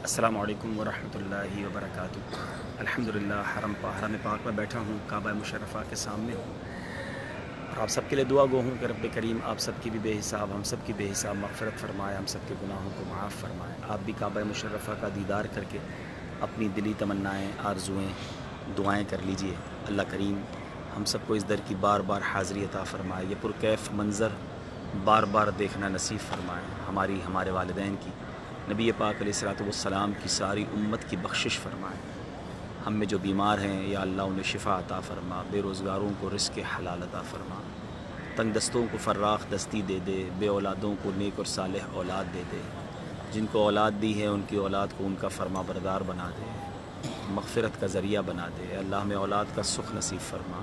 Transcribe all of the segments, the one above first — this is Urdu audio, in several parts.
السلام علیکم ورحمۃ اللہ وبرکاتہ۔ الحمدللہ حرم پاک میں بیٹھا ہوں، کعبہ مشرفہ کے سامنے ہوں، اور آپ سب کے لیے دعا گو ہوں کہ رب کریم آپ سب کی بھی بے حساب، ہم سب کی بے حساب مغفرت فرمائے، ہم سب کے گناہوں کو معاف فرمائے۔ آپ بھی کعبہ مشرفہ کا دیدار کر کے اپنی دلی تمنائیں، آرزوئیں، دعائیں کر لیجئے۔ اللہ کریم ہم سب کو اس در کی بار بار حاضری عطا فرمائے، یہ پرکیف منظر بار بار دیکھنا نصیب فرمائے، ہمارے والدین کی، نبی پاک علیہ الصلوۃ والسلام کی ساری امت کی بخشش فرمائے۔ ہم میں جو بیمار ہیں یا اللہ انہیں شفا عطا فرما، بے روزگاروں کو رزق حلال عطا فرما، تنگ دستوں کو فراخ دستی دے دے، بے اولادوں کو نیک اور صالح اولاد دے دے، جن کو اولاد دی ہے ان کی اولاد کو ان کا فرما بردار بنا دے، مغفرت کا ذریعہ بنا دے۔ اللہ ہمیں اولاد کا سکھ نصیب فرما،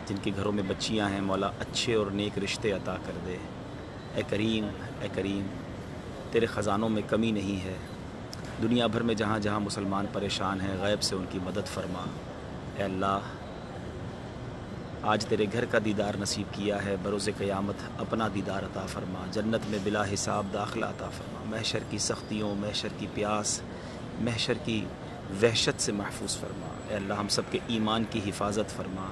جن کے گھروں میں بچیاں ہیں مولا اچھے اور نیک رشتے عطا کر دے۔ اے کریم تیرے خزانوں میں کمی نہیں ہے، دنیا بھر میں جہاں جہاں مسلمان پریشان ہیں غیب سے ان کی مدد فرما۔ اے اللہ آج تیرے گھر کا دیدار نصیب کیا ہے، بروز قیامت اپنا دیدار عطا فرما، جنت میں بلا حساب داخلہ عطا فرما، محشر کی سختیوں، محشر کی پیاس، محشر کی وحشت سے محفوظ فرما۔ اے اللہ ہم سب کے ایمان کی حفاظت فرما۔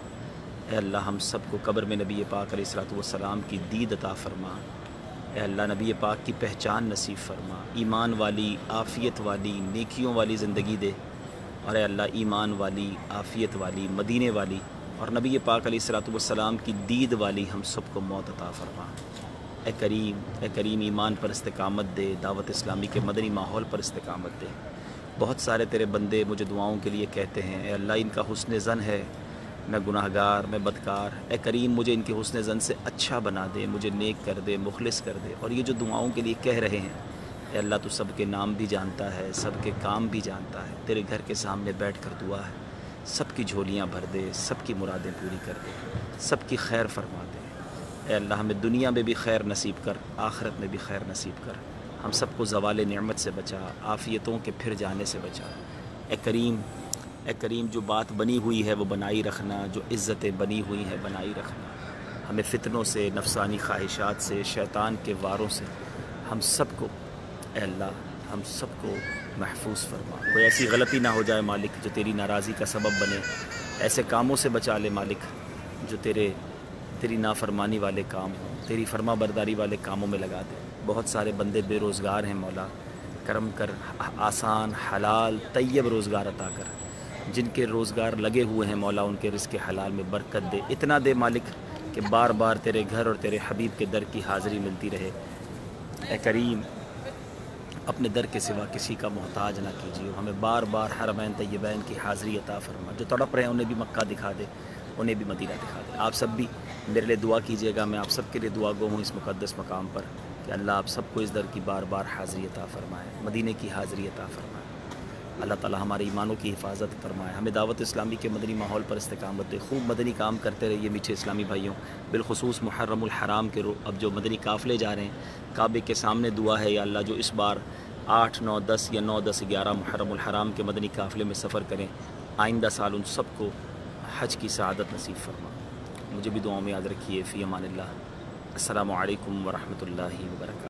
اے اللہ ہم سب کو قبر میں نبی پاک علیہ الصلوۃ والسلام کی دید عطا فرما۔ اے اللہ نبی پاک کی پہچان نصیب فرما، ایمان والی، عافیت والی، نیکیوں والی زندگی دے، اور اے اللہ ایمان والی، عافیت والی، مدینے والی اور نبی پاک علیہ الصلوۃ والسلام کی دید والی ہم سب کو موت عطا فرما۔ اے کریم ایمان پر استقامت دے، دعوت اسلامی کے مدنی ماحول پر استقامت دے۔ بہت سارے تیرے بندے مجھے دعاؤں کے لیے کہتے ہیں، اے اللہ ان کا حسن ظن ہے، میں گناہ گار، میں بدکار، اے کریم مجھے ان کے حسن ظن سے اچھا بنا دے، مجھے نیک کر دے، مخلص کر دے۔ اور یہ جو دعاؤں کے لیے کہہ رہے ہیں، اے اللہ تو سب کے نام بھی جانتا ہے، سب کے کام بھی جانتا ہے، تیرے گھر کے سامنے بیٹھ کر دعا ہے، سب کی جھولیاں بھر دے، سب کی مرادیں پوری کر دے، سب کی خیر فرما دے۔ اے اللہ ہمیں دنیا میں بھی خیر نصیب کر، آخرت میں بھی خیر نصیب کر، ہم سب کو زوال نعمت سے بچا، عافیتوں کے پھر جانے سے بچا۔ اے کریم جو بات بنی ہوئی ہے وہ بنائی رکھنا، جو عزتیں بنی ہوئی ہیں بنائی رکھنا، ہمیں فتنوں سے، نفسانی خواہشات سے، شیطان کے واروں سے ہم سب کو، اے اللہ ہم سب کو محفوظ فرما۔ کوئی ایسی غلطی نہ ہو جائے مالک جو تیری ناراضی کا سبب بنے، ایسے کاموں سے بچا لے مالک جو تیری نافرمانی والے کام ہوں، تیری فرما برداری والے کاموں میں لگا دے۔ بہت سارے بندے بے روزگار ہیں مولا، کرم کر، آسان حلال طیب روزگار عطا کر، جن کے روزگار لگے ہوئے ہیں مولا ان کے رزق حلال میں برکت دے، اتنا دے مالک کہ بار بار تیرے گھر اور تیرے حبیب کے در کی حاضری ملتی رہے۔ اے کریم اپنے در کے سوا کسی کا محتاج نہ کیجیے، ہمیں بار بار حرمین طیبین کی حاضری عطا فرما، جو تڑپ رہے ہیں انہیں بھی مکہ دکھا دے، انہیں بھی مدینہ دکھا دے۔ آپ سب بھی میرے لیے دعا کیجیے گا، میں آپ سب کے لیے دعا گو ہوں اس مقدس مقام پر کہ اللہ آپ سب کو اس در کی بار بار حاضری عطا فرمائے، مدینے کی حاضری عطا فرمائے۔ اللہ تعالی ہمارے ایمانوں کی حفاظت فرمائے، ہمیں دعوت اسلامی کے مدنی ماحول پر استقامت دے، خوب مدنی کام کرتے رہیے میٹھے اسلامی بھائیوں۔ بالخصوص محرم الحرام کے اب جو مدنی قافلے جا رہے ہیں، کعبے کے سامنے دعا ہے یا اللہ جو اس بار 8، 9، 10 یا 9، 10، 11 محرم الحرام کے مدنی قافلے میں سفر کریں، آئندہ سال ان سب کو حج کی سعادت نصیب فرما۔ مجھے بھی دعاؤں میں یاد رکھیے۔ فی امان اللہ۔ السلام علیکم ورحمۃ اللہ وبرکاتہ۔